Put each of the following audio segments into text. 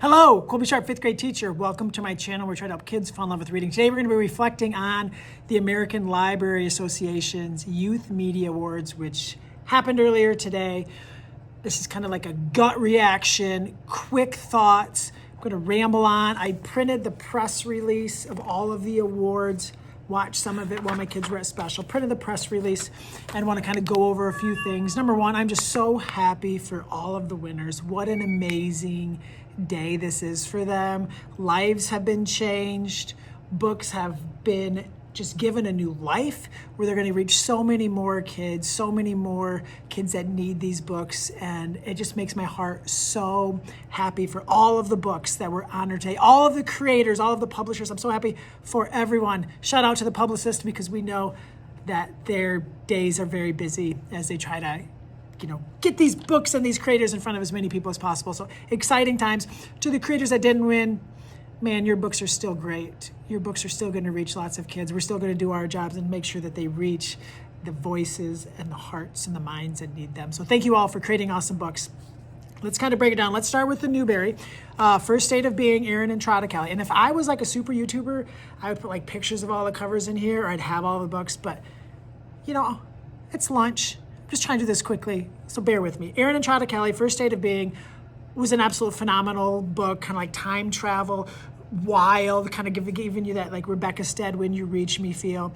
Hello, Colby Sharp, fifth grade teacher. Welcome to my channel where we try to help kids fall in love with reading. Today we're going to be reflecting on the American Library Association's Youth Media Awards, which happened earlier today. This is kind of like a gut reaction, quick thoughts. I'm going to ramble on. I printed the press release of all of the awards, watched some of it while my kids were at special, printed the press release, and want to kind of go over a few things. Number one, I'm just so happy for all of the winners. What an amazing day this is for them. Lives have been changed. Books have been just given a new life where they're going to reach so many more kids that need these books. And it just makes my heart so happy for all of the books that were honored today, all of the creators, all of the publishers. I'm so happy for everyone. Shout out to the publicists because we know that their days are very busy as they try to get these books and these creators in front of as many people as possible. So exciting times. To the creators that didn't win, man, your books are still great. Your books are still going to reach lots of kids. We're still going to do our jobs and make sure that they reach the voices and the hearts and the minds that need them. So thank you all for creating awesome books. Let's kind of break it down. Let's start with the Newbery. First State of Being, Aaron and Caldecott. And if I was like a super YouTuber, I would put like pictures of all the covers in here, or I'd have all the books, but it's lunch. Just trying to do this quickly, so bear with me. Aaron and Caldecott, First State of Being, was an absolute phenomenal book, kind of like time travel, wild, kind of giving you that like Rebecca Stead, When You Reach Me feel.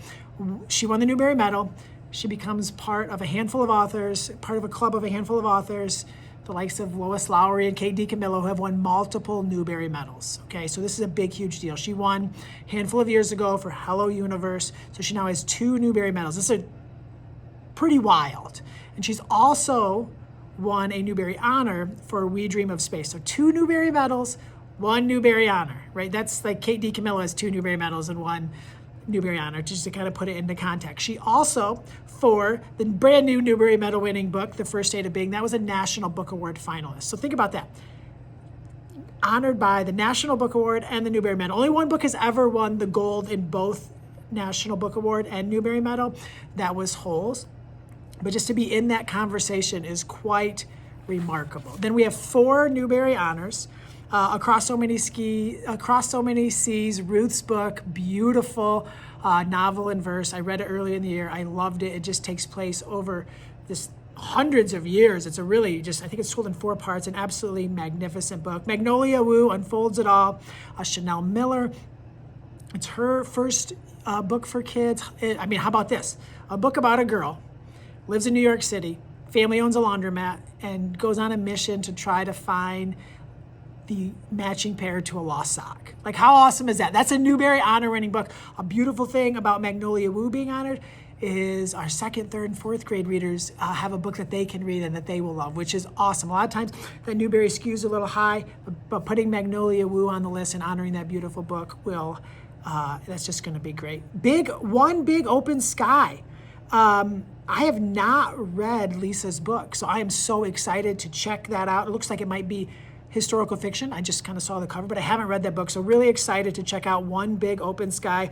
She won the Newbery Medal. She becomes part of a handful of authors, part of a club of a handful of authors, the likes of Lois Lowry and Kate DiCamillo, who have won multiple Newbery Medals. Okay, so this is a big, huge deal. She won a handful of years ago for Hello Universe, so she now has 2 Newbery Medals. This is pretty wild. And she's also won a Newbery Honor for We Dream of Space. So 2 Newbery Medals, 1 Newbery Honor, right? That's like Kate DiCamillo has 2 Newbery Medals and 1 Newbery Honor, just to kind of put it into context. She also, for the brand new Newbery Medal winning book, The First State of Being, that was a National Book Award finalist. So think about that. Honored by the National Book Award and the Newbery Medal. Only one book has ever won the gold in both National Book Award and Newbery Medal. That was Holes. But just to be in that conversation is quite remarkable. Then we have 4 Newbery Honors, Across So Many Seas, Ruth's book, beautiful novel in verse. I read it early in the year. I loved it. It just takes place over this hundreds of years. It's a really I think it's told in 4 parts, an absolutely magnificent book. Magnolia Woo unfolds it all. Chanel Miller. It's her first book for kids. How about this? A book about a girl, lives in New York City, family owns a laundromat, and goes on a mission to try to find the matching pair to a lost sock. Like, how awesome is that? That's a Newbery Honor winning book. A beautiful thing about Magnolia Woo being honored is our 2nd, 3rd, and 4th grade readers have a book that they can read and that they will love, which is awesome. A lot of times that Newbery skews a little high, but putting Magnolia Woo on the list and honoring that beautiful book will, that's just gonna be great. One Big Open Sky. I have not read Lisa's book, so I am so excited to check that out. It looks like it might be historical fiction. I just kind of saw the cover, but I haven't read that book, so really excited to check out One Big Open Sky.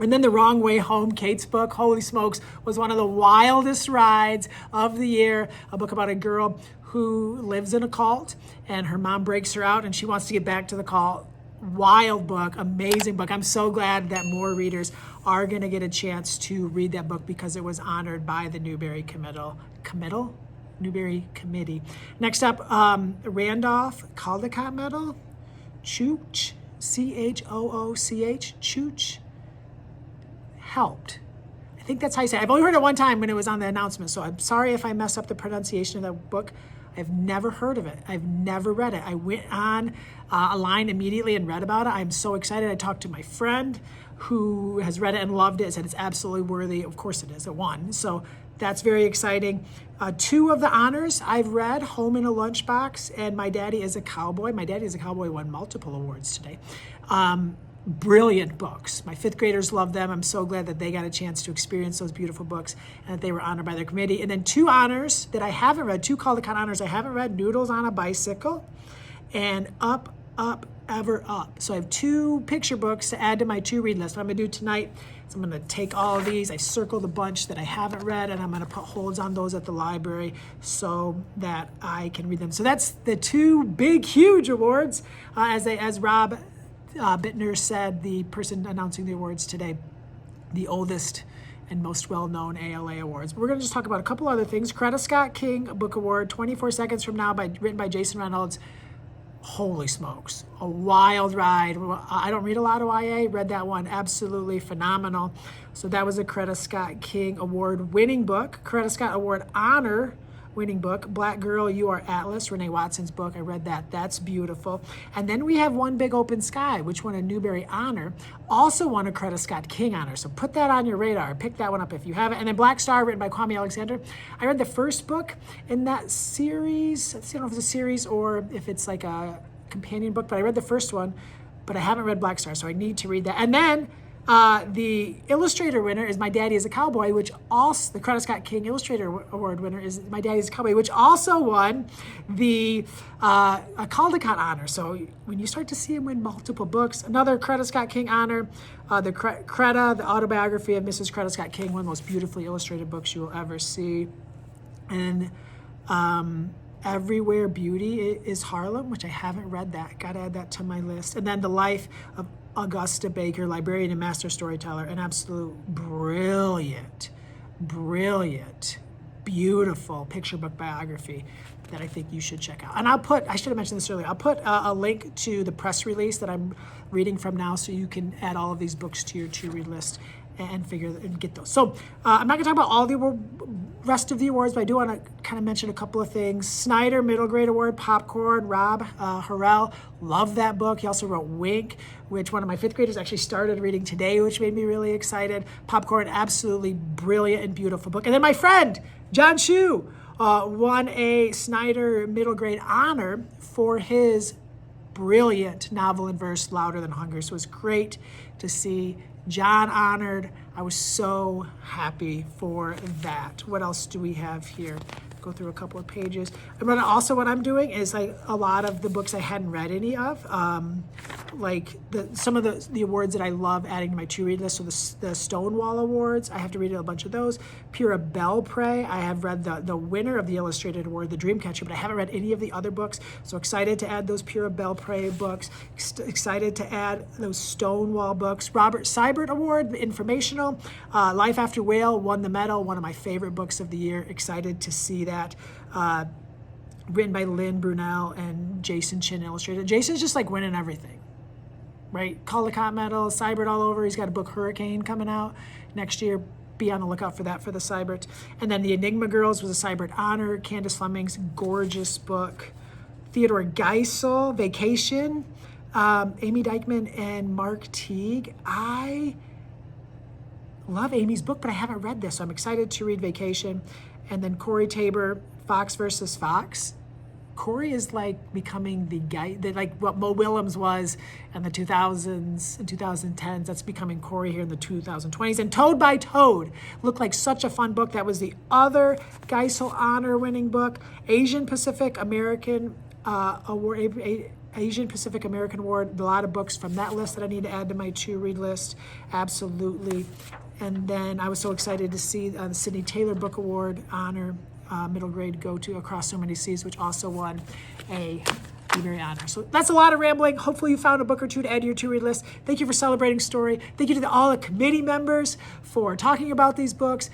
And then The Wrong Way Home, Kate's book, holy smokes, was one of the wildest rides of the year. A book about a girl who lives in a cult, and her mom breaks her out, and she wants to get back to the cult. Wild book, amazing book. I'm so glad that more readers are going to get a chance to read that book because it was honored by the Newbery Newbery Committee. Next up, Randolph Caldecott Medal, Chooch, Chooch, Chooch, helped. I think that's how you say it. I've only heard it one time when it was on the announcement, so I'm sorry if I mess up the pronunciation of that book. I've never heard of it. I've never read it. I went on a line immediately and read about it. I'm so excited. I talked to my friend who has read it and loved it, said it's absolutely worthy. Of course it is. It won. So that's very exciting. 2 of the honors I've read, Home in a Lunchbox and My Daddy is a Cowboy. My Daddy is a Cowboy won multiple awards today. Brilliant books. My 5th graders love them. I'm so glad that they got a chance to experience those beautiful books and that they were honored by their committee. And then 2 honors that I haven't read, 2 Caldecott honors I haven't read, Noodles on a Bicycle and Up up, ever up. So I have 2 picture books to add to my to read list. What I'm gonna do tonight is I'm gonna take all of these, I circled a bunch that I haven't read, and I'm gonna put holds on those at the library so that I can read them. So that's the 2 big, huge awards. As Rob Bittner said, the person announcing the awards today, the oldest and most well-known ALA awards. But we're gonna just talk about a couple other things. Caldecott King Book Award, 24 Seconds From Now, written by Jason Reynolds. Holy smokes, a wild ride. I don't read a lot of YA, read that one, absolutely phenomenal. So that was a Caldecott King Award winning book. Caldecott Award honor winning book, Black Girl, You Are Atlas, Renee Watson's book. I read that. That's beautiful. And then we have One Big Open Sky, which won a Newbery honor, also won a Caldecott King honor. So put that on your radar. Pick that one up if you haven't. And then Black Star, written by Kwame Alexander. I read the first book in that series. I don't know if it's a series or if it's like a companion book, but I read the first one, but I haven't read Black Star, so I need to read that. And then the illustrator winner is My Daddy is a Cowboy, which also, the Caldecott King Illustrator Award winner is My Daddy is a Cowboy, which also won the Caldecott honor. So when you start to see him win multiple books, another Caldecott King honor, the Creta, the autobiography of Mrs. Caldecott King, one of the most beautifully illustrated books you will ever see. And Everywhere Beauty is Harlem, which I haven't read that. Got to add that to my list. And then The Life of Augusta Baker, librarian and master storyteller, an absolute brilliant, beautiful picture book biography that I think you should check out. And I should have mentioned this earlier, I'll put a link to the press release that I'm reading from now so you can add all of these books to your to-read list and get those. So I'm not gonna talk about all the rest of the awards, but I do want to kind of mention a couple of things. Snyder Middle Grade Award, Popcorn, Rob Harrell, love that book. He also wrote Wink, which one of my 5th graders actually started reading today, which made me really excited. Popcorn, absolutely brilliant and beautiful book. And then my friend, John Chu, won a Snyder Middle Grade honor for his brilliant novel in verse, Louder Than Hunger. So it was great to see John honored. I was so happy for that. What else do we have here? Go through a couple of pages. What I'm doing is like a lot of the books I hadn't read any of, like some of the awards that I love adding to my to-read list. So the Stonewall Awards, I have to read a bunch of those. Pura Belpré, I have read the winner of the Illustrated Award, The Dreamcatcher, but I haven't read any of the other books. So excited to add those Pura Belpré books. Excited to add those Stonewall books. Robert Seibert Award, informational. Life After Whale won the medal, one of my favorite books of the year. Excited to see that. Written by Lynn Brunel and Jason Chin, illustrated. Jason's just like winning everything, right? Caldecott medal, Seibert all over. He's got a book, Hurricane, coming out next year. Be on the lookout for that for the Seibert. And then The Enigma Girls was a Seibert honor. Candace Fleming's gorgeous book. Theodore Geisel, Vacation. Amy Dykman and Mark Teague. I love Amy's book, but I haven't read this, so I'm excited to read Vacation. And then Corey Tabor, Fox versus Fox. Corey is like becoming the guy that like what Mo Willems was in the 2000s and 2010s. That's becoming Corey here in the 2020s. And Toad by Toad looked like such a fun book. That was the other Geisel honor winning book. Asian Pacific American Award. Asian Pacific American Award. A lot of books from that list that I need to add to my to-read list. Absolutely. And then I was so excited to see the Sidney Taylor Book Award honor, middle grade go to Across So Many Seas, which also won a Newbery honor. So that's a lot of rambling. Hopefully you found a book or two to add to your to-read list. Thank you for celebrating story. Thank you to all the committee members for talking about these books,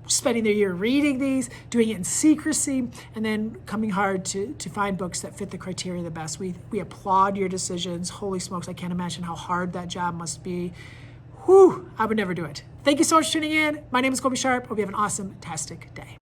spending their year reading these, doing it in secrecy, and then coming hard to find books that fit the criteria the best. We applaud your decisions. Holy smokes, I can't imagine how hard that job must be. Whew, I would never do it. Thank you so much for tuning in. My name is Colby Sharp. Hope you have an awesome, fantastic day.